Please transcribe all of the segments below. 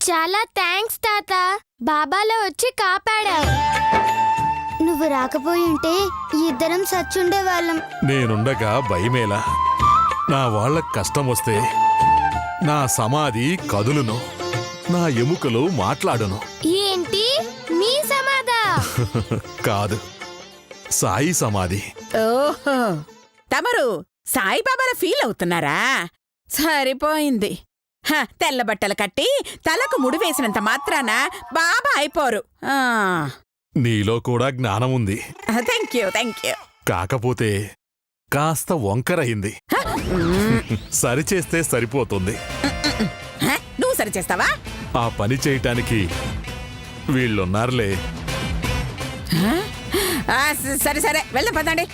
చాలా థ్యాంక్స్ తాత, బాబాలో వచ్చి కాపాడావు. నువ్వు రాకపోయి ఉంటే ఇద్దరం సచ్చుండేవాళ్ళం. నేనుండగా భయమేలా? నా వాళ్ళకి కష్టం వస్తే నా సమాధి కదులును, నా ఎముకలు మాట్లాడును. ఏంటి మీ సమాధా? కాదు, సాయి సమాధి. ఓహో, తమరు సాయిబాబాల ఫీల్ అవుతున్నారా? సరిపోయింది. తెల్ల బట్టలు కట్టి తలకు ముడివేసినంత మాత్రాన బాబా అయిపోరు. నీలో కూడా జ్ఞానముంది. Thank you. కాకపోతే కాస్త వంకరయింది. సరిచేస్తే సరిపోతుంది. నువ్వు సరిచేస్తావా? ఆ పని చేయటానికి వీళ్ళున్నారులే. సరే వెళ్దాం పదండి.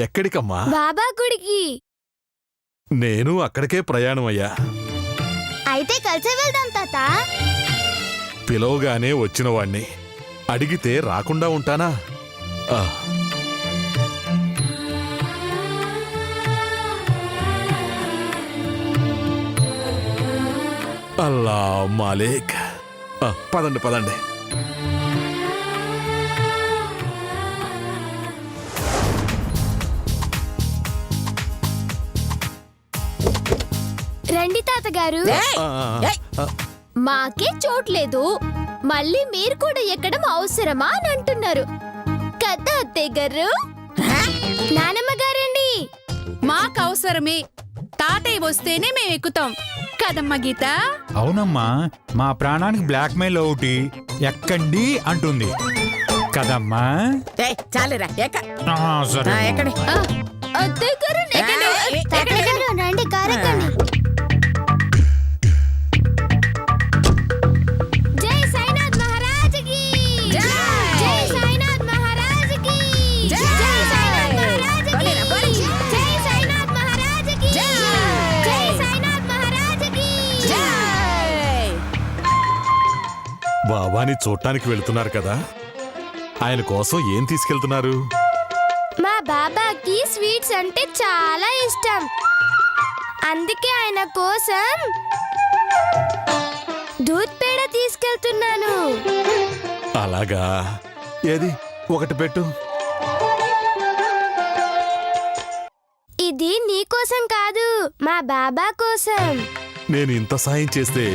ఎక్కడికమ్మా? బాబా గుడికి. నేను అక్కడికే ప్రయాణం అయ్యా. అయితే కలిసే వెళ్దాం తాత. పిలవగానే వచ్చినవాణ్ణి అడిగితే రాకుండా ఉంటానా? అల్లా మాలేక్. పదండి. రండి తాతగారు. మాకే చోట్లేదు, మళ్ళీ మీరు కూడా ఎక్కడం అవసరమా అని అంటున్నారు కదా అత్తయ్య గారు. నానమ్మ గారండి. మాకవసరమే, తాతయ్య వస్తేనే మేము ఎక్కుతాం కదమ్మా గీత? అవునమ్మా, మా ప్రాణానికి బ్లాక్ మెయిల్ ఒకటి ఎక్కండి అంటుంది కదమ్మా. చాలేరా సరే. ఎక్కడి అత్తయ్య గారు తాతయ్య గారు రండి, కారెక్కండి. జై సాయినాథ్ మహారాజ్కి. జై సాయినాథ్ మహారాజ్కి. జై సాయినాథ్ మహారాజ్కి. జై సాయినాథ్ మహారాజ్కి. జై సాయినాథ్ మహారాజ్కి. బాబాని చూడటానికి వెళ్తున్నారు కదా, ఆయన కోసం ఏం తీసుకెళ్తున్నారు? మా బాబాకి స్వీట్స్ అంటే చాలా ఇష్టం, అందుకే ఆయన కోసం దూద్ పేడ తీసుకెళ్తున్నాను. అలాగా, ఏది ఒకటి పెట్టు. ఇది నీకోసం కాదు, మా బాబా కోసం. నేను ఇంత సాయం చేస్తే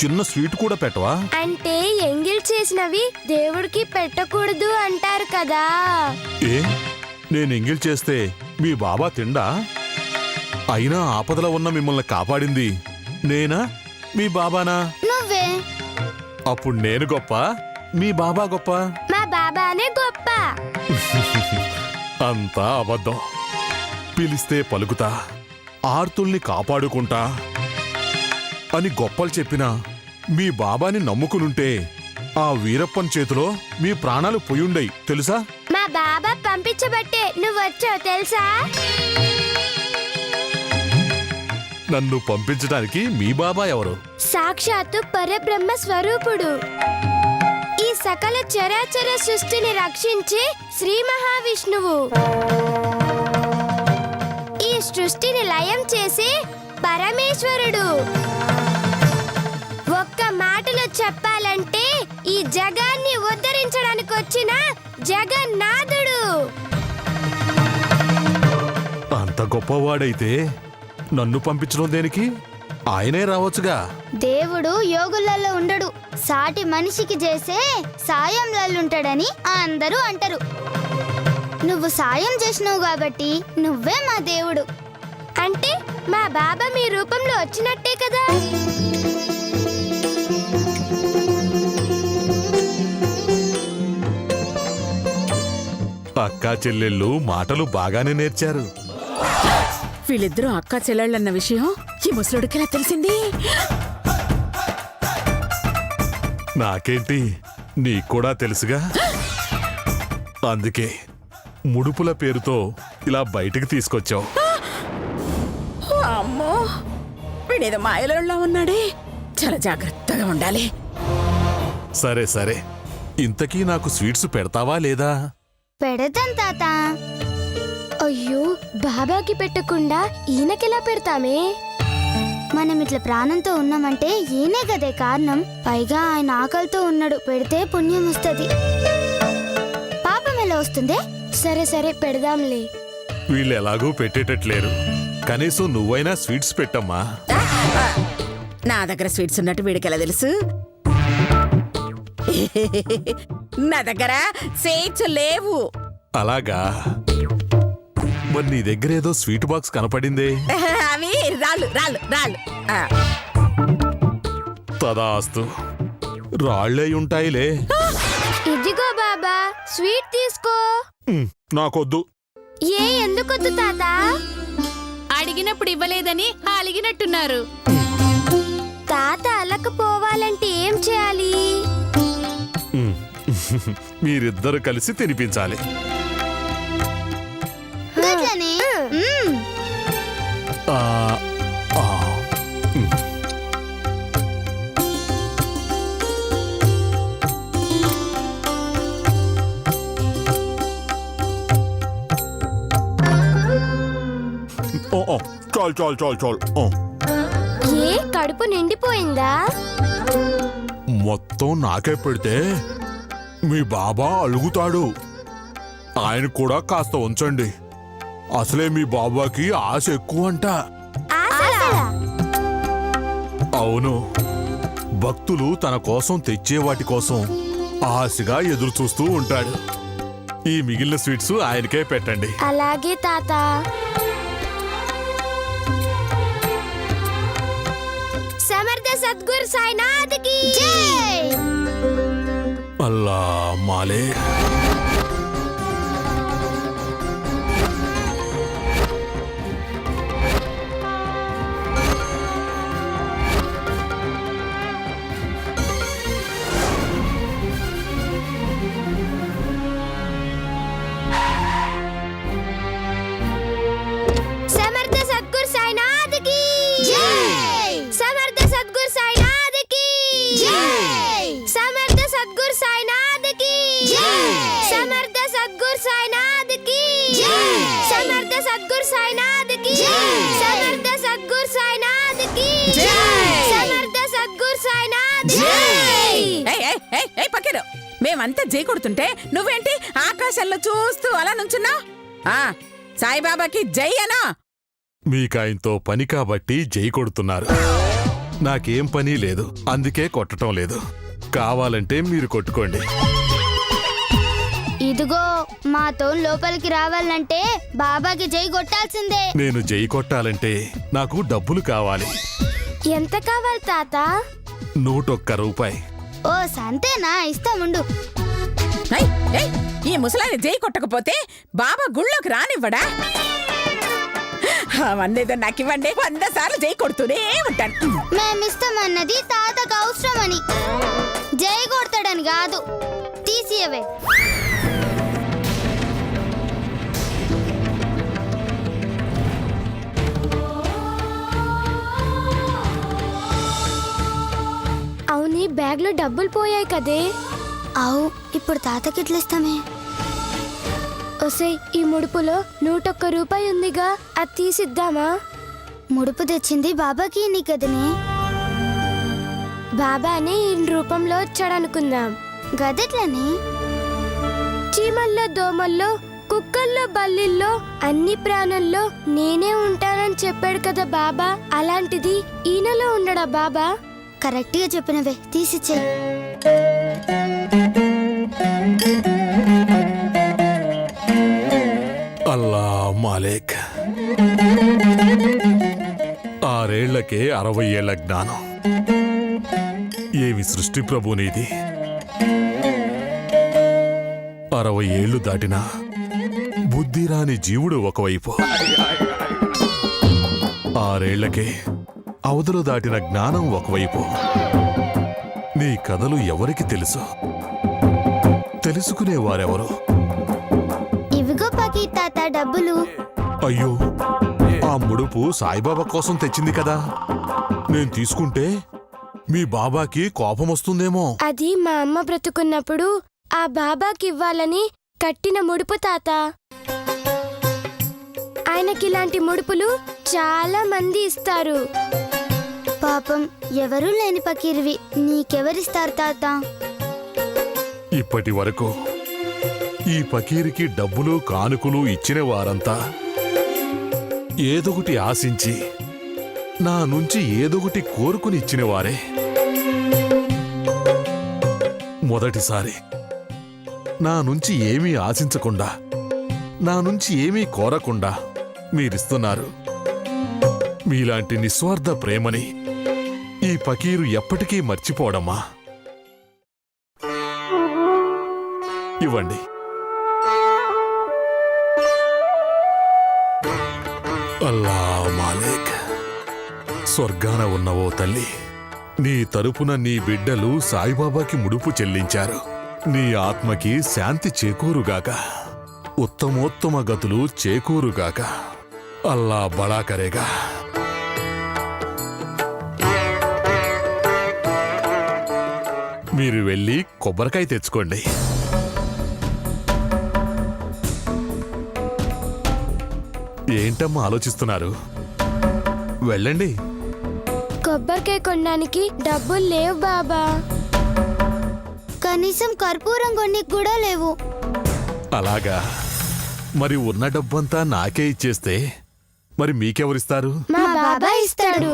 చిన్న స్వీట్ కూడా పెట్టవా? అంటే ఎంగిల్ చేసినవి దేవుడికి పెట్టకూడదు అంటారు కదా. ఏ, నేను ఎంగిల్ చేస్తే మీ బాబా తిండా? అయినా ఆపదలో ఉన్న మిమ్మల్ని కాపాడింది నేనా మీ బాబానా? నువ్వే. అప్పుడు నేను గొప్ప, మీ బాబా గొప్ప? మా బాబానే గొప్ప. అంతా అబద్ధం. పిలిస్తే పలుకుతా, ఆర్తుల్ని కాపాడుకుంటా అని గొప్పలు చెప్పినా మీ బాబాని నమ్ముకునుంటే ఆ వీరప్పన్ చేతిలో మీ ప్రాణాలు పోయుండయి తెలుసా? మా బాబా పంపించబట్టే నువ్వు వచ్చావు తెలుసా? నన్ను పంపించడానికి మీ బాబా ఎవరు? సాక్షాత్తు పరబ్రహ్మ స్వరూపుడు. ఈ సకల చరాచర సృష్టిని రక్షించే శ్రీ మహావిష్ణువు. ఈ సృష్టిని లయం చేసే పరమేశ్వరుడు. ఒక్క మాటలో చెప్పాలంటే ఈ జగాన్ని ఉద్ధరించడానికి వచ్చిన జగన్నాథుడు. అంత గొప్పవాడైతే నన్ను పంపించడం దేనికి? ఆయనే రావచ్చుగా. దేవుడు యోగులలో ఉండడు, సాటి మనిషికి చేసే సాయంలాలుంటాడని అందరూ అంటారు. నువ్వు సాయం చేసినావు కాబట్టి నువ్వే మా దేవుడు. అంటే మా బాబా మీ రూపంలో వచ్చినట్టే కదా. అక్కా చెల్లెళ్ళు మాటలు బాగానే నేర్చారు. వీళ్ళిద్దరూ అక్కా చెల్లెళ్ళన్న విషయం ఈ ముసలుడికి ఎలా తెలిసింది? నాకేంటి, నీకూడా తెలుసుగా. అందుకే ముడుపుల పేరుతో ఇలా బయటికి తీసుకొచ్చావు. అమ్మో, వీడేదో మాయలోళ్ళ ఉన్నాడే, చాలా జాగ్రత్తగా ఉండాలి. సరే, ఇంతకీ నాకు స్వీట్స్ పెడతావా లేదా? పెడతాం తాత. అయ్యో, బాబాకి పెట్టకుండా ఈయనకెలా పెడతామే? మనం ఇట్లా ప్రాణంతో ఉన్నామంటే ఈయనే కదే కారణం. పైగా ఆయన ఆకలితో ఉన్నాడు, పెడితే పుణ్యం వస్తుంది. పాపం ఎలా వస్తుందే? సరే సరే పెడదాంలే. వీళ్ళు ఎలాగూ పెట్టేటట్లేరు. కనీసం నువ్వైనా స్వీట్స్ పెట్టమ్మా. నా దగ్గర స్వీట్స్ ఉన్నట్టు వీడికెలా తెలుసు? నా దగ్గర స్వీట్స్ లేవు. అలాగా? మరి నీ దగ్గర ఏదో స్వీట్ బాక్స్ కనపడిందే. అవి రాళ్ళు రాళ్ళు రాళ్ళు. తదాస్తు, రాళ్ళై ఉంటాయిలే. ఇదిగో బాబా, స్వీట్ తీసుకో. నాకొద్దు. ఎందుకొద్దు తాత? అడిగినప్పుడు ఇవ్వలేదని అలిగినట్టున్నారు. తాత అలకపోవాలంటే ఏం చేయాలి? మీరిద్దరు కలిసి తినిపించాలి. ఆ, ఆ, చాలు చాలు చాలు చాలు. కడుపు నిండిపోయిందా? మొత్తం నాకే పెడితే మీ బాబా అలుగుతాడు. ఆయన కూడా కాస్త ఉంచండి. అసలే మీ బాబాకి ఆశ ఎక్కువంట. అవును, భక్తులు తన కోసం తెచ్చే వాటి కోసం ఆశగా ఎదురు చూస్తూ ఉంటాడు. ఈ మిగిలిన స్వీట్స్ ఆయనకే పెట్టండి. అలాగే తాత. సమర్థ సద్గురు సాయినాథ్కి జై. అల్లా మాలే. సమర్థ సద్గురు సాయినాథ్కి జై. సమర్థ సద్గురు సాయినాథ్కి జై. సమర్థ సద్గురు సాయినాథ్కి జై. సమర్థ సద్గురు సాయినాథ్కి జై. సమర్థ సద్గురు సాయినాథ్కి జై. సమర్థ సద్గురు సాయినాథ్కి జై. సమర్థ సద్గురు సాయినాథ్కి జై. పక్కరు మేమంతా జై కొడుతుంటే నువ్వేంటి ఆకాశంలో చూస్తూ అలా నుంచున్నావు? సాయిబాబాకి జై అనా? మీకాయంతో పని కాబట్టి జై కొడుతున్నారు. నాకేం పని లేదు, అందుకే కొట్టడం లేదు. కావాలంటే మీరు కొట్టుకోండి. ఇదిగో, మాతో లోపలికి రావాలంటే బాబాకి జై కొట్టాల్సిందే. నేను జై కొట్టాలంటే నాకు డబ్బులు కావాలి. ఎంత కావాలి తాత? 101 రూపాయి. ఓ సంతేనా, ఇస్తాముండు. ఈ ముసలాన్ని జై కొట్టకపోతే బాబా గుళ్ళోకి రానివ్వడా? అవన్నేదో నాకివ్వండి, 100 సార్లు జై కొడుతూనే ఉంటాను. మేమిస్తామన్నది తాతకు అవసరమని, జై కొడతాడని కాదు. తీసియవే. అవునీ, బ్యాగ్లో డబ్బులు పోయాయి కదే. అవు, ఇప్పుడు తాతకి ఎట్లా ఇస్తామే? ఒసే, ఈ ముడుపులో 101 రూపాయి ఉందిగా, అది తీసిద్దామా? ముడుపు తెచ్చింది బాబాకి నీ కదనే. బాబానే ఈ రూపంలో వచ్చాడనుకుందాం. గదెట్లని? చీమల్లో, దోమల్లో, కుక్కల్లో, బల్లిల్లో, అన్ని ప్రాణుల్లో నేనే ఉంటానని చెప్పాడు కదా బాబా. అలాంటిది ఈయనలో ఉండడా బాబా? కరెక్ట్గా చెప్పినవే, తీసిచ్చే. అల్లా మాలేక్. 6 ఏళ్లకే 60 ఏళ్ల జ్ఞానం. ఏమి సృష్టి ప్రభు నీది. 60 ఏళ్లు దాటినా బుద్ధి రాని జీవుడు ఒకవైపు, 6 ఏళ్లకే అవధులు దాటిన జ్ఞానం ఒకవైపు. నీ కథలు ఎవరికి తెలుసు? తెలుసుకునేవారెవరు? ఇవిగో పాకి తాత డబ్బులు. అయ్యో, ఆ ముడుపు సాయిబాబా కోసం తెచ్చింది కదా, నేను తీసుకుంటే మీ బాబాకి కోపం వస్తుందేమో. అది మా అమ్మ బ్రతుకున్నప్పుడు ఆ బాబాకి ఇవ్వాలని కట్టిన ముడుపు తాత. ఆయనకిలాంటి ముడుపులు చాలా మంది ఇస్తారు. పాపం ఎవరూ లేని పకీర్వి నీకెవరిస్తారు తాత? ఇప్పటి వరకు ఈ పకీరికి డబ్బులు కానుకలు ఇచ్చిన వారంతా ఏదొకటి ఆశించి నా నుంచి ఏదొకటి కోరుకుని ఇచ్చిన వారే. మొదటిసారి నా నుంచి ఏమీ ఆశించకుండా, నా నుంచి ఏమీ కోరకుండా మీరిస్తున్నారు. మీలాంటి నిస్వార్థ ప్రేమని ఈ పకీరు ఎప్పటికీ మర్చిపోవడమ్మా. ఇవ్వండి. అల్లా మాలిక్, స్వర్గాన ఉన్నవో తల్లి, నీ తరపున నీ బిడ్డలు సాయిబాబాకి ముడుపు చెల్లించారు. నీ ఆత్మకి శాంతి చేకూరుగాక, ఉత్తమోత్తమ గతులు చేకూరుగాక. అల్లా బడా కరేగా. మీరు వెళ్ళి కొబ్బరికాయ తెచ్చుకోండి. ఏంటమ్మా ఆలోచిస్తున్నారు? వెళ్ళండి. కొబ్బరికాయ కొనడానికి డబ్బులు లేవు బాబా. కనీసం కర్పూరం కొనికి కూడా లేవు. అలాగా? మరి ఉన్న డబ్బంతా నాకే ఇచ్చేస్తే మరి మీకెవరిస్తారు? మా బాబా ఇస్తాడు.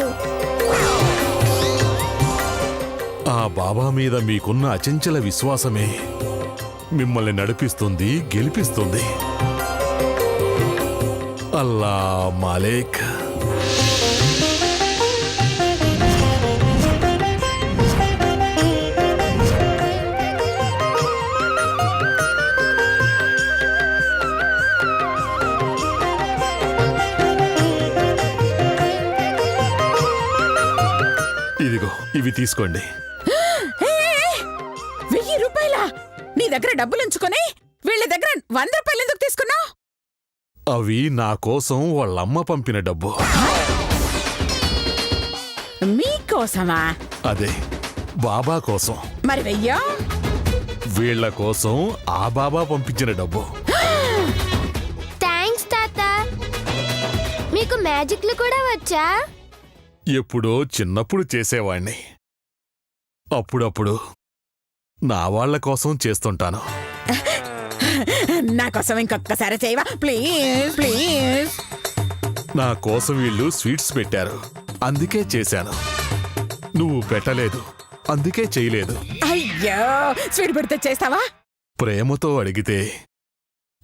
ఆ బాబా మీద మీకున్న అచంచల విశ్వాసమే మిమ్మల్ని నడిపిస్తుంది, గెలిపిస్తుంది. అల్లా మాలిక్. ఇదిగో ఇవి తీసుకోండి. 1000 రూపాయలా? నీ దగ్గర డబ్బులు ఉంచుకొని వీళ్ళ దగ్గర 100 రూపాయలు ఎందుకు తీసుకున్నావు? అవి నా కోసం వాళ్ళమ్మ పంపిన డబ్బు. మీకోసమా? అదే, బాబా కోసం. మరి 1000? వీళ్ల కోసం ఆ బాబా పంపించిన డబ్బు. థ్యాంక్స్ తాత. మీకు మ్యాజిక్లు కూడా వచ్చా? ఎప్పుడో చిన్నప్పుడు చేసేవాణ్ణి. అప్పుడప్పుడు నా వాళ్ల కోసం చేస్తుంటాను. నా కోసం ఇంకొకసారి చేయవా ప్లీజ్ ప్లీజ్? నా కోసం వీళ్ళు స్వీట్స్ పెట్టారు, అందుకే చేశాను. నువ్వు పెట్టలేదు, అందుకే చేయలేదు. అయ్యో, స్వీట్ పెడితే చేస్తావా? ప్రేమతో అడిగితే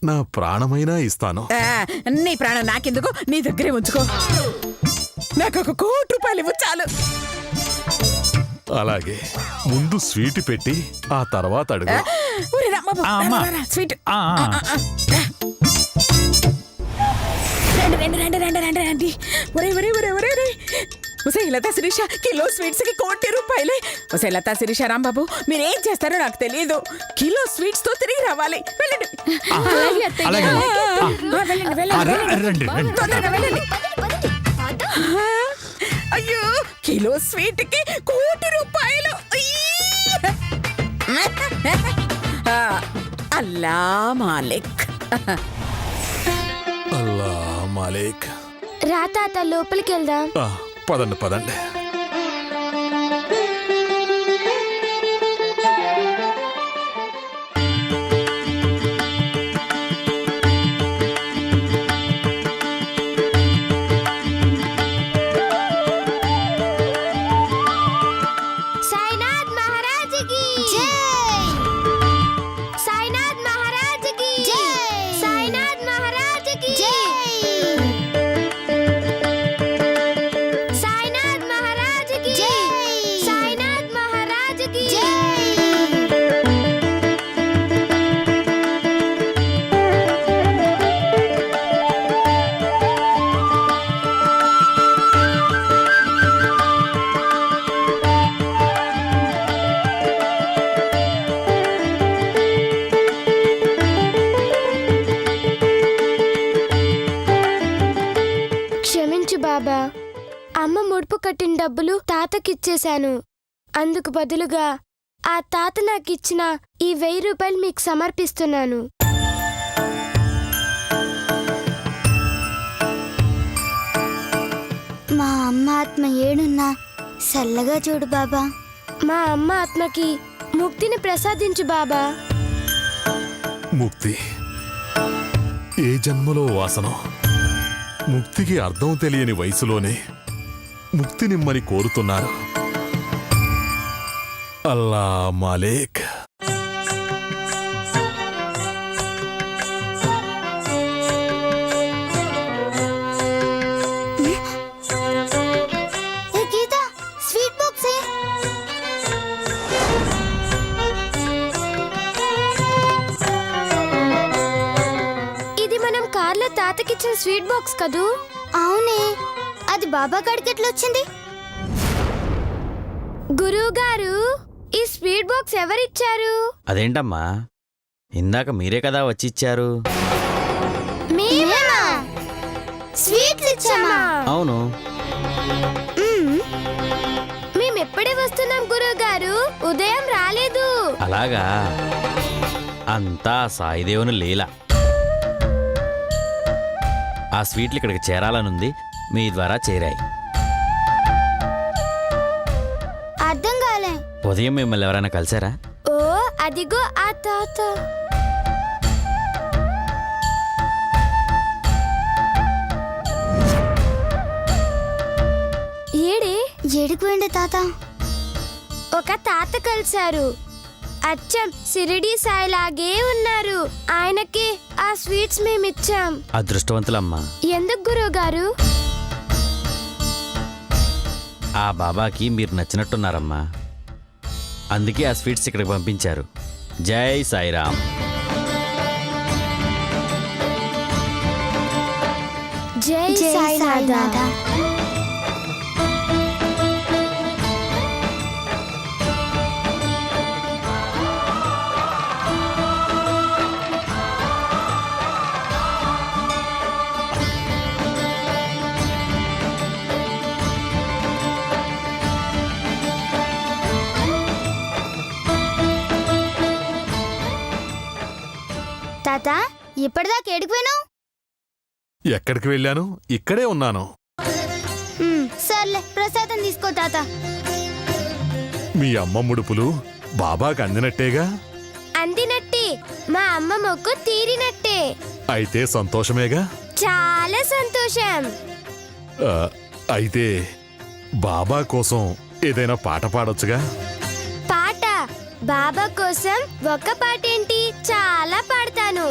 నా ప్రాణమైనా ఇస్తాను. నీ ప్రాణం నాకెందుకు, నీ దగ్గరే ఉంచుకో. నాకు 1 కోటి రూపాయలు ఇవ్వు చాలు. అలాగే, ముందు స్వీట్ పెట్టి ఆ తర్వాత అడుగు. ఒరే రాంబాబు, అమ్మా. రా, రా, స్వీట్. ఆ, రండి. ఒరే ఒసే లతా శిరీష, కిలో స్వీట్స్ కి 1 కోటి రూపాయలే. ఒసే లతా శిరీష, రాంబాబు, మీరేం చేస్తారో నాకు తెలియదు. కిలో స్వీట్స్ తో తిరిగి రావాలి. వెళ్ళండి. అలాగే. వెళ్ళండి. రండి. తొందరగా వెళ్ళండి. అయ్యో, కిలో స్వీట్ కి 1 కోటి రూపాయలు. అల్లా మాలిక్. అల్లా మాలిక్. రా తాత, లోపలికి వెళ్దాం. పదండి పదండి. సాయినాథ్ మహారాజ్కి జై. సాయినాథ్ మహారాజ్కి జై. సాయినాథ్ మహారాజ్కి జై. సాయినాథ్ మహారాజ్కి జై. సాయినాథ్ మహారాజ్కి జై. క్షమించు బాబా. అమ్మ ముడుపు కట్టిన డబ్బులు తాతకిచ్చేశాను. అందుకు బదులుగా ఆ తాత నాకిచ్చిన ఈ 1000 రూపాయలు మీకు సమర్పిస్తున్నాను. మా అమ్మ ఆత్మ ఏడున్నా చల్లగా చూడు బాబా. మా అమ్మ ఆత్మకి ముక్తిని ప్రసాదించు బాబా. ముక్తి ఏ జన్మలో వాసనో, ముక్తికి అర్థం తెలియని వయసులోనే ముక్తినిమ్మని కోరుతున్నారు. అల్లా మాలేక్. ఏ గీత, స్వీట్ బాక్స్ ఏ. ఇది మనం కార్లో తాతకిచ్చిన స్వీట్ బాక్స్ కదూ? అవునే, అది బాబా కాడికి ఎట్లా వచ్చింది? గురువు గారు, ఈ స్వీట్ బాక్స్ ఎవరిచ్చారు? అదేంటమ్మా, ఇందాక మీరే కదా వచ్చి ఇచ్చారు. మేమేనా స్వీట్లు ఇచ్చామా? అవును. మేమెప్పుడే వస్తున్నాం గురువు గారు, ఉదయం రాలేదు. అలాగా, అంతా సాయిదేవుని లీల. ఆ స్వీట్లు ఇక్కడికి చేరాలనుంది, మీ ద్వారా చేరాయి. అర్థం కాలే. ఉదయం మిమ్మల్ని ఎవరైనా కలిసారా? ఓ అదిగో ఆ తాత. ఏడే ఏడిపోయింది తాత? ఒక తాత కలిశారు, అచ్చం సిరిడి సాయిలాగే ఉన్నారు. ఆయనకి ఆ స్వీట్స్ మేమిచ్చాం. అదృష్టవంతులమ్మా. ఎందుకు గురువు గారు? ఆ బాబాకి మీరు నచ్చినట్టున్నారమ్మా, అందుకే ఆ స్వీట్స్ ఇక్కడికి పంపించారు. జై సాయిరామ్. జై సాయినాథ. తాత, ఇప్పటిదాకా ఏడిపోయినావు? ఎక్కడికి వెళ్ళాను? ఇక్కడే ఉన్నాను. సర్లే, ప్రసాదం తీసుకో తాత. మీ అమ్మ ముడుపులు బాబాకి అందినట్టేగా? అందినట్టే, మా అమ్మ మొక్కు తీరినట్టే. అయితే సంతోషమేగా? చాలా సంతోషం. ఆ, అయితే బాబా కోసం ఏదైనా పాట పాడొచ్చుగా? పాట? బాబా కోసం ఒక పాట ఏంటి, చాలా పాడతాను.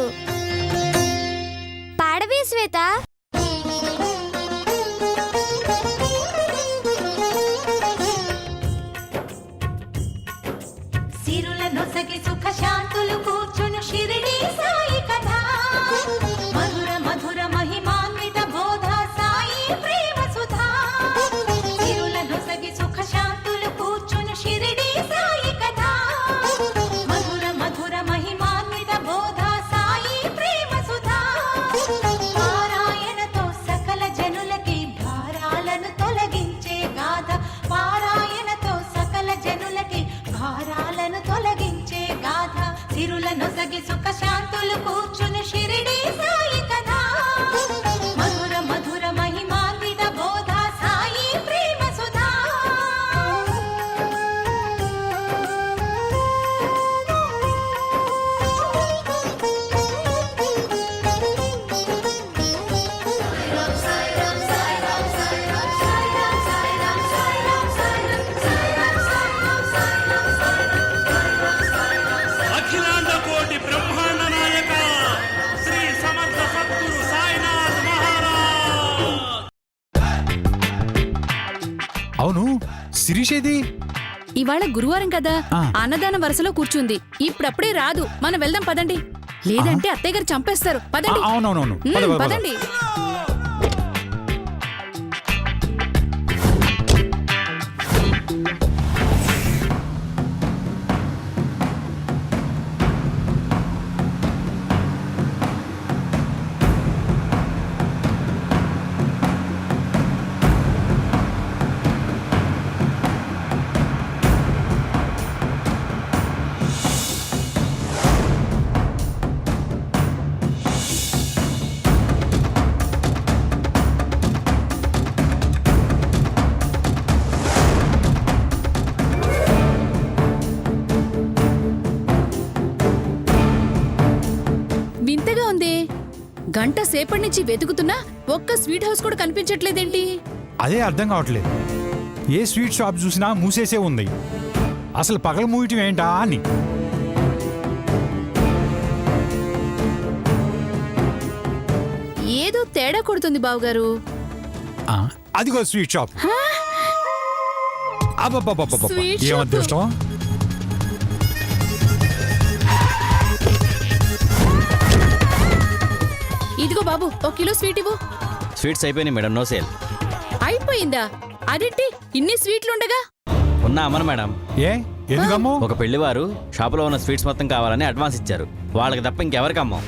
పాడవే శ్వేత. సిరుల నొసగి సుఖ శాంతులు కూర్చును షిరిడి సాయి కథ. మధుర మధుర మహిమాన్విత బోధ సాయి ప్రేమ సుధా. సిరుల నొసగి సుఖ శాంతులు కూర్చును షిరిడి సాయి కథ. మధుర మధుర మహిమాన్విత బోధ సాయి ప్రేమ సుధా. పారాయణతో సకల జనులకి భారాలను తొలగించే గాథ. పారాయణతో సకల జనులకి భారాలను తొలగించే గాథ. సిరుల నొసగి సుఖ శాంతులు కూర్చుని షిరిడి సాయి కథ. మధుర మధుర మహిమాన్విత బోధ సాయి ప్రేమ సుధా. అఖిలాండ కోటి బ్రహ్మాండ నాయక శ్రీ సమర్థ సద్గురు సాయినాథ్ మహారాజ్. అవును, శిరీషేది? ఇవాళ గురువారం కదా, ఆ. అన్నదాన వరుసలో కూర్చుంది. ఇప్పుడప్పుడే రాదు, మనం వెళ్దాం పదండి. లేదంటే అత్తయ్య గారు చంపేస్తారు. పదండి. అవునవునవును, పద, పద, పద. పదండి. గంట సేపటి నుంచి వెతుకుతున్నా ఒక్క స్వీట్ హౌస్ కూడా కనిపించట్లేదేంటి? అదే అర్థం కావట్లేదు. ఏ స్వీట్ షాప్ చూసినా మూసేసే ఉంది. అసలు పగల మూయటం ఏంటా అని. ఏదో తేడా కొడుతుంది బావగారు. ఆ, అదిగో స్వీట్ షాప్. అబ్బబ్బబ్బబ్బబ్బ. స్వీట్ ఏం షాపు. అదృష్టం. ఇదిగో బాబు, 1 కిలో స్వీట్ ఇవ్వు. స్వీట్స్ అయిపోయినాయి మేడం, నో సేల్. అయిపోయిందా? అదేంటి ఇన్ని స్వీట్లుండగా? ఉన్నా అమ్మను మేడం. ఏ ఎందుకమ్మో? ఒక పెళ్లివారు షాపులో ఉన్న స్వీట్స్ మొత్తం కావాలని అడ్వాన్స్ ఇచ్చారు. వాళ్ళకి తప్ప ఇంకెవరికి అమ్మం.